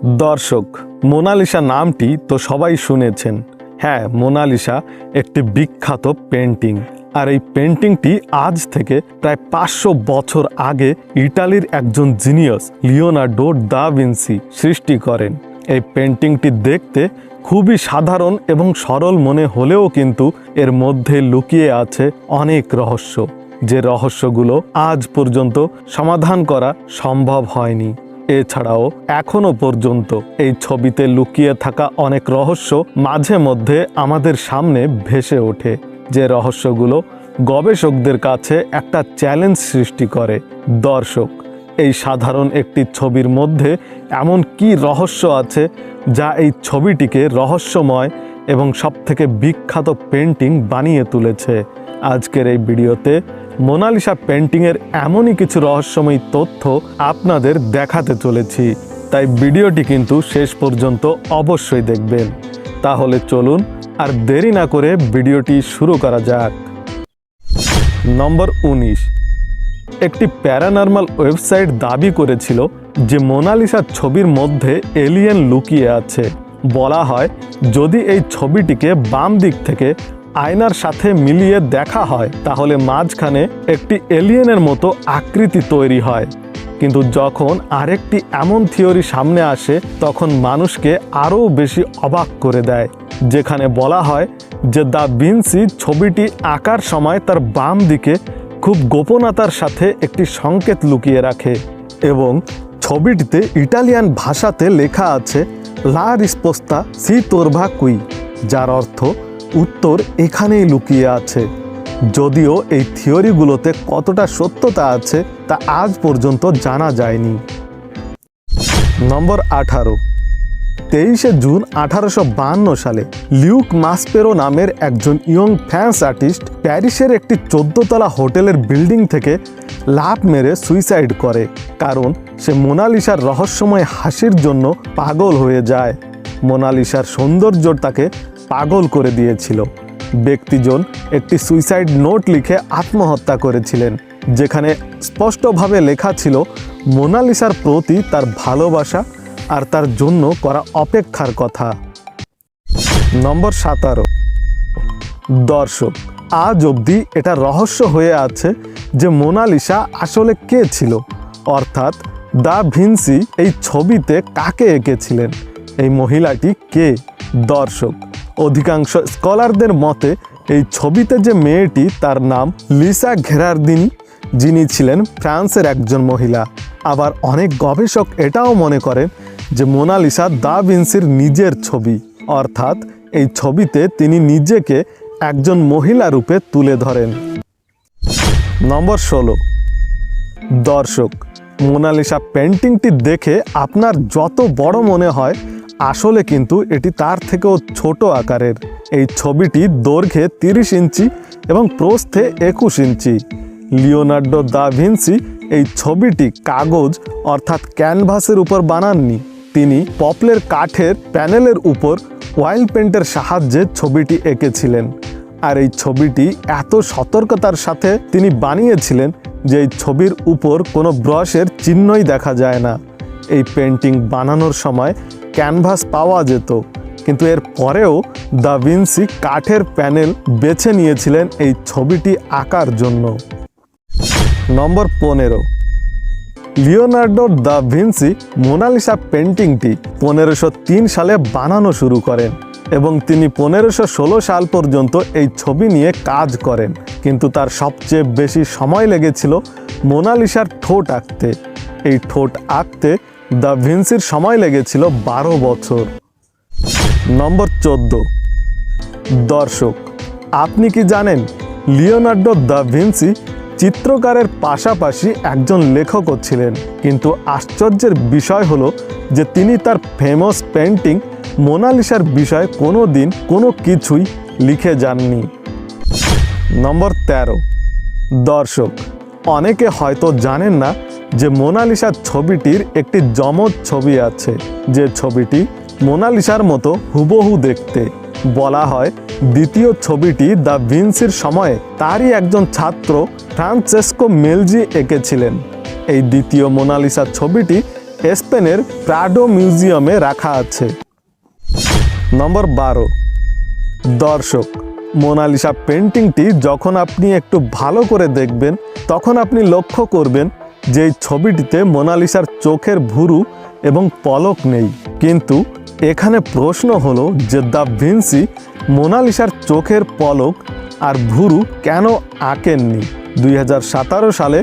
দর্শক, মোনালিসা নামটি তো সবাই শুনেছেন। হ্যাঁ, মোনালিসা একটি বিখ্যাত পেন্টিং। আর এই পেন্টিংটি আজ থেকে প্রায় 500 বছর আগে ইটালির একজন জিনিয়াস লিওনার্দো দা ভিঞ্চি সৃষ্টি করেন। এই পেন্টিংটি দেখতে খুবই সাধারণ এবং সরল মনে হলেও কিন্তু এর মধ্যে লুকিয়ে আছে অনেক রহস্য, যে রহস্যগুলো আজ পর্যন্ত সমাধান করা সম্ভব হয়নি। এছাড়াও এখনো পর্যন্ত এই ছবিতে লুকিয়ে থাকা অনেক রহস্য মাঝে মধ্যে আমাদের সামনে ভেসে ওঠে, যে রহস্যগুলো গবেষকদের কাছে একটা চ্যালেঞ্জ সৃষ্টি করে। দর্শক, এই সাধারণ একটি ছবির মধ্যে এমন কি রহস্য আছে যা এই ছবিটিকে রহস্যময় এবং সবথেকে বিখ্যাত পেন্টিং বানিয়ে তুলেছে? আজকের এই ভিডিওতে মোনালিসা পেন্টিংয়ের এমনই কিছু রহস্যময় তথ্য আপনাদের দেখাতে চলেছি, তাই ভিডিওটি কিন্তু শেষ পর্যন্ত অবশ্যই দেখবেন। তাহলে চলুন আর দেরি না করে ভিডিওটি শুরু করা যাক। নম্বর 19। একটি প্যারানর্মাল ওয়েবসাইট দাবি করেছিল যে মোনালিসার ছবির মধ্যে এলিয়েন লুকিয়ে আছে। বলা হয়, যদি এই ছবিটিকে বাম দিক থেকে আয়নার সাথে মিলিয়ে দেখা হয় তাহলে মাঝখানে একটি এলিয়েনের মতো আকৃতি তৈরি হয়। কিন্তু যখন আরেকটি এমন থিওরি সামনে আসে তখন মানুষকে আরও বেশি অবাক করে দেয়, যেখানে বলা হয় যে দা ভিঞ্চি ছবিটি আঁকার সময় তার বাম দিকে খুব গোপনতার সাথে একটি সংকেত লুকিয়ে রাখে এবং ছবিটিতে ইটালিয়ান ভাষাতে লেখা আছে লা রিসপোস্তা সি তোরভা কুই, যার অর্থ উত্তর এখানেই লুকিয়ে আছে। যদিও এই থিওরিগুলোতে কতটা সত্যতা আছে তা আজ পর্যন্ত জানা যায়নি। নম্বর 18। 23শে জুন 1852 সালে লিউক মাসপেরো নামের একজন ইয়ং ফ্রান্স আর্টিস্ট প্যারিসের একটি 14 তলা হোটেলের বিল্ডিং থেকে লাফ মেরে সুইসাইড করে, কারণ সে মোনালিসার রহস্যময় হাসির জন্য পাগল হয়ে যায়। মোনালিসার সৌন্দর্য তাকে পাগল করে দিয়েছিল। ব্যক্তিজন একটি সুইসাইড নোট লিখে আত্মহত্যা করেছিলেন, যেখানে স্পষ্টভাবে লেখা ছিল মোনালিসার প্রতি তার ভালোবাসা আর তার জন্য করা অপেক্ষার কথা। নম্বর 17। দর্শক, আজ অবধি এটা রহস্য হয়ে আছে যে মোনালিসা আসলে কে ছিল, অর্থাৎ দা ভিঞ্চি এই ছবিতে কাকে এঁকেছিলেন, এই মহিলাটি কে? দর্শক, অধিকাংশ স্কলারদের মতে এই ছবিতে যে মেয়েটি তার নাম লিসা ঘেরারদিনি, যিনি ছিলেন ফ্রান্সের একজন মহিলা। আবার অনেক গবেষক এটাও মনে করেন যে মোনালিসা দা ভিঞ্চির নিজের ছবি, অর্থাৎ এই ছবিতে তিনি নিজেকে একজন মহিলা রূপে তুলে ধরেন। নম্বর 16। দর্শক, মোনালিসা পেন্টিংটি দেখে আপনার যত বড় মনে হয় আসলে কিন্তু এটি তার থেকেও ছোট আকারের। এই ছবিটি দৈর্ঘ্যে 30 ইঞ্চি এবং প্রস্থে 21 ইঞ্চি। লিওনার্দো দা ভিঞ্চি এই ছবিটি কাগজ অর্থাৎ ক্যানভাসের উপর বানাননি, তিনি পপলের কাঠের প্যানেলের উপর অয়েল পেন্টের সাহায্যে ছবিটি এঁকেছিলেন। আর এই ছবিটি এত সতর্কতার সাথে তিনি বানিয়েছিলেন যে এই ছবির উপর কোনো ব্রাশের চিহ্নই দেখা যায় না। এই পেন্টিং বানানোর সময় ক্যানভাস পাওয়া যেত, কিন্তু এর পরেও দা ভিঞ্চি কাঠের প্যানেল বেছে নিয়েছিলেন এই ছবিটি আঁকার জন্য। নম্বর 15। লিওনার্দো দা ভিঞ্চি মোনালিসা পেন্টিংটি 1503 সালে বানানো শুরু করেন এবং তিনি 1516 সাল পর্যন্ত এই ছবি নিয়ে কাজ করেন, কিন্তু তার সবচেয়ে বেশি সময় লেগেছিল মোনালিসার ঠোঁট আঁকতে। এই ঠোঁট আঁকতে দা ভিঞ্চির সময় লেগেছিল 12 বছর। নম্বর 14। দর্শক, আপনি কি জানেন লিওনার্দো দা ভিঞ্চি চিত্রকারের পাশাপাশি একজন লেখকও ছিলেন? কিন্তু আশ্চর্যের বিষয় হলো যে তিনি তার ফেমাস পেন্টিং মোনালিসার বিষয়ে কোনো দিন কোনো কিছুই লিখে যাননি। নম্বর 13। দর্শক, অনেকে হয়তো জানেন না যে মোনালিসার ছবিটির একটি যমজ ছবি আছে, যে ছবিটি মোনালিসার মতো হুবহু দেখতে। বলা হয় দ্বিতীয় ছবিটি দা ভিঞ্চির সময়ে তারই একজন ছাত্র ফ্রান্সেস্কো মেলজি এঁকেছিলেন। এই দ্বিতীয় মোনালিসা ছবিটি স্পেনের প্রাডো মিউজিয়ামে রাখা আছে। নম্বর 12। দর্শক, মোনালিসা পেন্টিংটি যখন আপনি একটু ভালো করে দেখবেন তখন আপনি লক্ষ্য করবেন যে এই ছবিটিতে মোনালিসার চোখের ভুরু এবং পলক নেই। কিন্তু এখানে প্রশ্ন হলো যে দা ভিঞ্চি মোনালিসার চোখের পলক আর ভুরু কেন আঁকেননি? 2017 সালে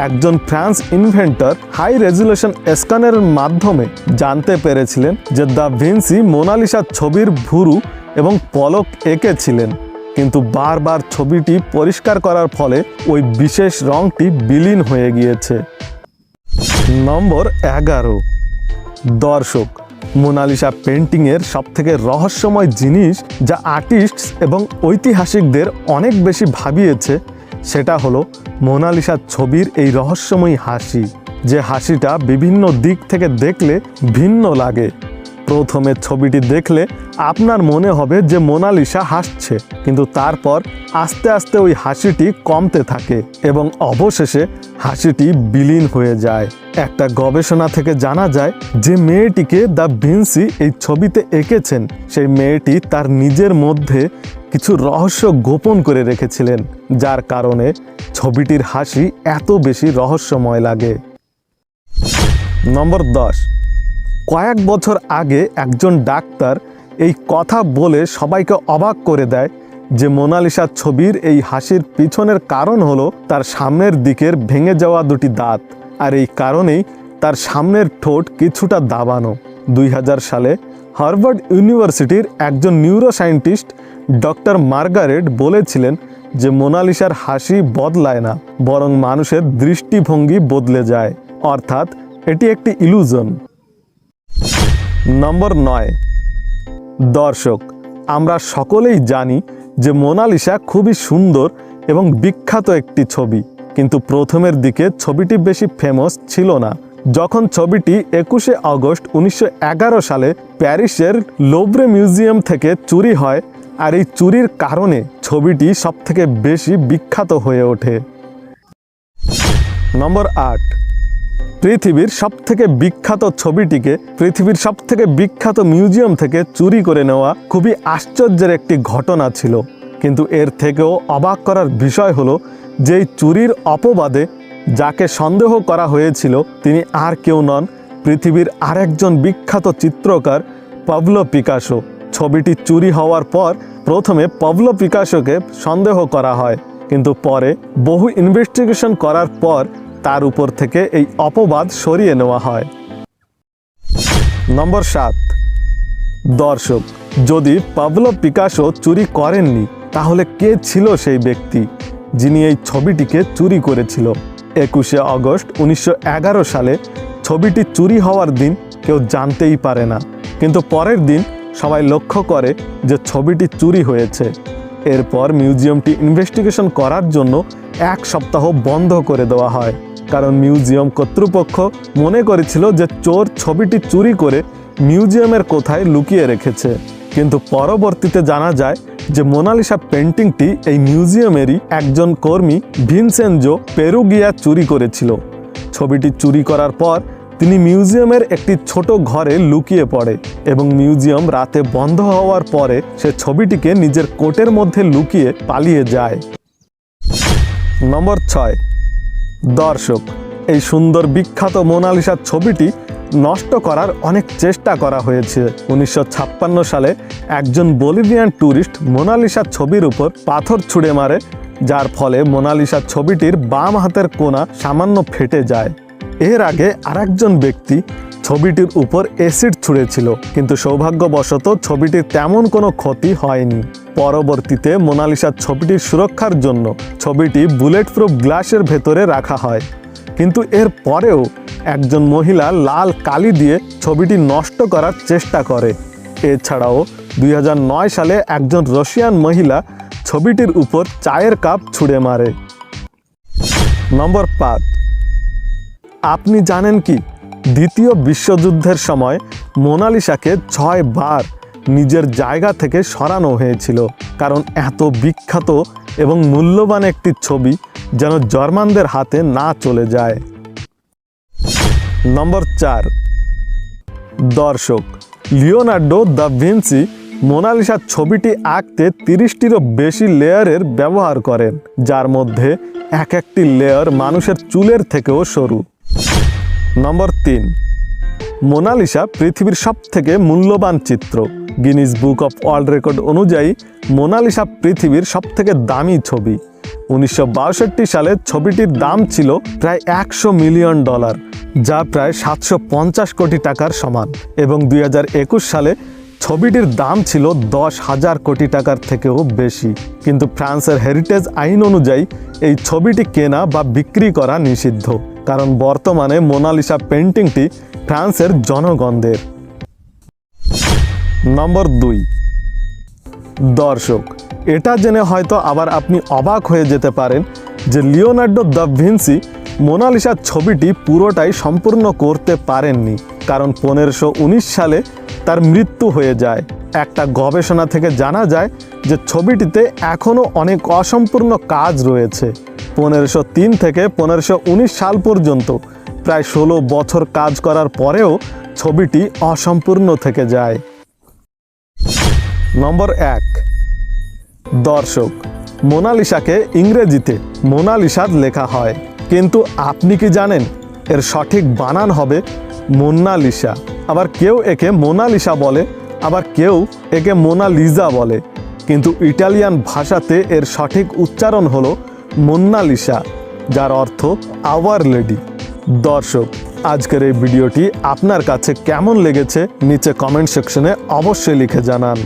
একজন ফ্রান্স ইনভেন্টর হাই রেজুলেশন স্ক্যানারের মাধ্যমে জানতে পেরেছিলেন যে দা ভিঞ্চি মোনালিসার ছবির ভুরু এবং পলক এঁকেছিলেন, কিন্তু বারবার ছবিটি পরিষ্কার করার ফলে ওই বিশেষ রঙটি বিলীন হয়ে গিয়েছে। নম্বর 11। দর্শক, মোনালিসা পেন্টিংয়ের সবথেকে রহস্যময় জিনিস যা আর্টিস্ট এবং ঐতিহাসিকদের অনেক বেশি ভাবিয়েছে সেটা হলো মোনালিসা ছবির এই রহস্যময়ী হাসি, যে হাসিটা বিভিন্ন দিক থেকে দেখলে ভিন্ন লাগে। প্রথমে ছবিটি দেখলে আপনার মনে হবে যে মোনালিসা হাসছে, কিন্তু তারপর আস্তে আস্তে ওই হাসিটি কমতে থাকে এবং অবশেষে হাসিটি বিলীন হয়ে যায়। একটা গবেষণা থেকে জানা যায় যে মেয়েটিকে দা ভিঞ্চি এই ছবিতে এঁকেছেন সেই মেয়েটি তার নিজের মধ্যে কিছু রহস্য গোপন করে রেখেছিলেন, যার কারণে ছবিটির হাসি এত বেশি রহস্যময় লাগে। নম্বর 10। কয়েক বছর আগে একজন ডাক্তার এই কথা বলে সবাইকে অবাক করে দেয় যে মোনালিসা ছবির এই হাসির পিছনের কারণ হলো তার সামনের দিকের ভেঙে যাওয়া দুটি দাঁত, আর এই কারণেই তার সামনের ঠোঁট কিছুটা দাবানো। 2000 সালে হার্ভার্ড ইউনিভার্সিটির একজন নিউরোসায়েন্টিস্ট ডক্টর মার্গারেট বলেছিলেন যে মোনালিসার হাসি বদলায় না, বরং মানুষের দৃষ্টিভঙ্গি বদলে যায়, অর্থাৎ এটি একটি ইলুশন। নম্বর 9। দর্শক, আমরা সকলেই জানি যে মোনালিসা খুবই সুন্দর এবং বিখ্যাত একটি ছবি, কিন্তু প্রথমের দিকে ছবিটি বেশি ফেমাস ছিল না। যখন ছবিটি 21শে আগস্ট 1911 সালে প্যারিসের লোভরে মিউজিয়াম থেকে চুরি হয়, আর এই চুরির কারণে ছবিটি সবথেকে বেশি বিখ্যাত হয়ে ওঠে। নম্বর 8। পৃথিবীর সবথেকে বিখ্যাত ছবিটিকে পৃথিবীর সবথেকে বিখ্যাত মিউজিয়াম থেকে চুরি করে নেওয়া খুবই আশ্চর্যের একটি ঘটনা ছিল, কিন্তু এর থেকেও অবাক করার বিষয় হলো যে এই চুরির অপবাদে যাকে সন্দেহ করা হয়েছিল তিনি আর কেউ নন, পৃথিবীর আরেকজন বিখ্যাত চিত্রকার পাবলো পিকাসো। ছবিটি চুরি হওয়ার পর প্রথমে পাবলো পিকাসোকে সন্দেহ করা হয়, কিন্তু পরে বহু ইনভেস্টিগেশন করার পর তার উপর থেকে এই অপবাদ সরিয়ে নেওয়া হয়। নম্বর 7। দর্শক, যদি পাবলো পিকাসো চুরি করেননি তাহলে কে ছিল সেই ব্যক্তি যিনি এই ছবিটিকে চুরি করেছিল? 21শে আগস্ট 1911 সালে ছবিটি চুরি হওয়ার দিন কেউ জানতেই পারে না, কিন্তু পরের দিন সবাই লক্ষ্য করে যে ছবিটি চুরি হয়েছে। এরপর মিউজিয়ামটি ইনভেস্টিগেশন করার জন্য 1 সপ্তাহ বন্ধ করে দেওয়া হয়, কারণ মিউজিয়াম কর্তৃপক্ষ মনে করেছিল যে চোর ছবিটি চুরি করে মিউজিয়ামের কোথায় লুকিয়ে রেখেছে। কিন্তু পরবর্তীতে জানা যায় যে মোনালিসা পেন্টিংটি এই মিউজিয়ামেরই একজন কর্মী ভিনসেনজো পেরুগিয়া চুরি করেছিল। ছবিটি চুরি করার পর তিনি মিউজিয়ামের একটি ছোট ঘরে লুকিয়ে পড়ে এবং মিউজিয়াম রাতে বন্ধ হওয়ার পরে সে ছবিটিকে নিজের কোটের মধ্যে লুকিয়ে পালিয়ে যায়। নম্বর 6। দর্শক, এই সুন্দর বিখ্যাত মোনালিসা ছবিটি নষ্ট করার অনেক চেষ্টা করা হয়েছে। 1956 সালে একজন বলিভিয়ান ট্যুরিস্ট মোনালিসা ছবির উপর পাথর ছুঁড়ে মারে, যার ফলে মোনালিসা ছবিটির বাম হাতের কোণা সামান্য ফেটে যায়। এর আগে আরেকজন ব্যক্তি ছবিটির উপর অ্যাসিড ছুঁড়েছিল, কিন্তু সৌভাগ্যবশত ছবিটির তেমন কোনো ক্ষতি হয়নি। পরবর্তীতে মোনালিসা ছবিটির সুরক্ষার জন্য ছবিটি বুলেট প্রুফ গ্লাসের ভেতরে রাখা হয়, কিন্তু এর পরেও একজন মহিলা লাল কালি দিয়ে ছবিটি নষ্ট করার চেষ্টা করে। এছাড়াও 2009 সালে একজন রাশিয়ান মহিলা ছবিটির উপর চায়ের কাপ ছুঁড়ে মারে। নম্বর 5। আপনি জানেন কি দ্বিতীয় বিশ্বযুদ্ধের সময় মোনালিসাকে 6 বার নিজের জায়গা থেকে সরানো হয়েছিল, কারণ এত বিখ্যাত এবং মূল্যবান একটি ছবি যেন জার্মানদের হাতে না চলে যায়। নম্বর 4। দর্শক, লিওনার্দো দ্য ভিঞ্চি মোনালিসা ছবিটি আঁকতে 30টিরও বেশি লেয়ারের ব্যবহার করেন, যার মধ্যে এক একটি লেয়ার মানুষের চুলের থেকেও সরু। নম্বর 3, মোনালিসা পৃথিবীর সবথেকে মূল্যবান চিত্র। Guinness book of world record অনুযায়ী মোনালিসা পৃথিবীর সবথেকে দামি ছবি। 1962 সালে ছবিটির দাম ছিল প্রায় $100 মিলিয়ন, যা প্রায় 750 কোটি টাকার সমান, এবং 2021 সালে ছবিটির দাম ছিল 10,000 কোটি টাকার থেকেও বেশি। কিন্তু ফ্রান্সের হেরিটেজ আইন অনুযায়ী এই ছবিটি কেনা বা বিক্রি করা নিষিদ্ধ, কারণ বর্তমানে মোনালিসা পেন্টিংটি ফ্রান্সের জনগণদের। নম্বর 2, দর্শক, এটা জেনে হয়তো আবার আপনি অবাক হয়ে যেতে পারেন যে লিওনার্দো দ্য ভিঞ্চি মোনালিসা ছবিটি পুরোটাই সম্পূর্ণ করতে পারেননি, কারণ 1519 সালে তার মৃত্যু হয়ে যায়। একটা গবেষণা থেকে জানা যায় যে ছবিটিতে এখনও অনেক অসম্পূর্ণ কাজ রয়েছে। 1503 থেকে 1519 সাল পর্যন্ত প্রায় 16 বছর কাজ করার পরেও ছবিটি অসম্পূর্ণ থেকে যায়। নম্বর 1, দর্শক, মোনালিসাকে ইংরেজিতে মোনালিসা লেখা হয়, কিন্তু আপনি কি জানেন এর সঠিক বানান হবে মোনালিসা। আবার কেউ একে মোনালিসা বলে, আবার কেউ একে মোনালিজা বলে, কিন্তু ইটালিয়ান ভাষাতে এর সঠিক উচ্চারণ হলো মোনালিসা, যার অর্থ আওয়ার লেডি। দর্শক, আজকের এই ভিডিওটি আপনার কাছে কেমন লেগেছে নিচে কমেন্ট সেকশনে অবশ্যই লিখে জানান।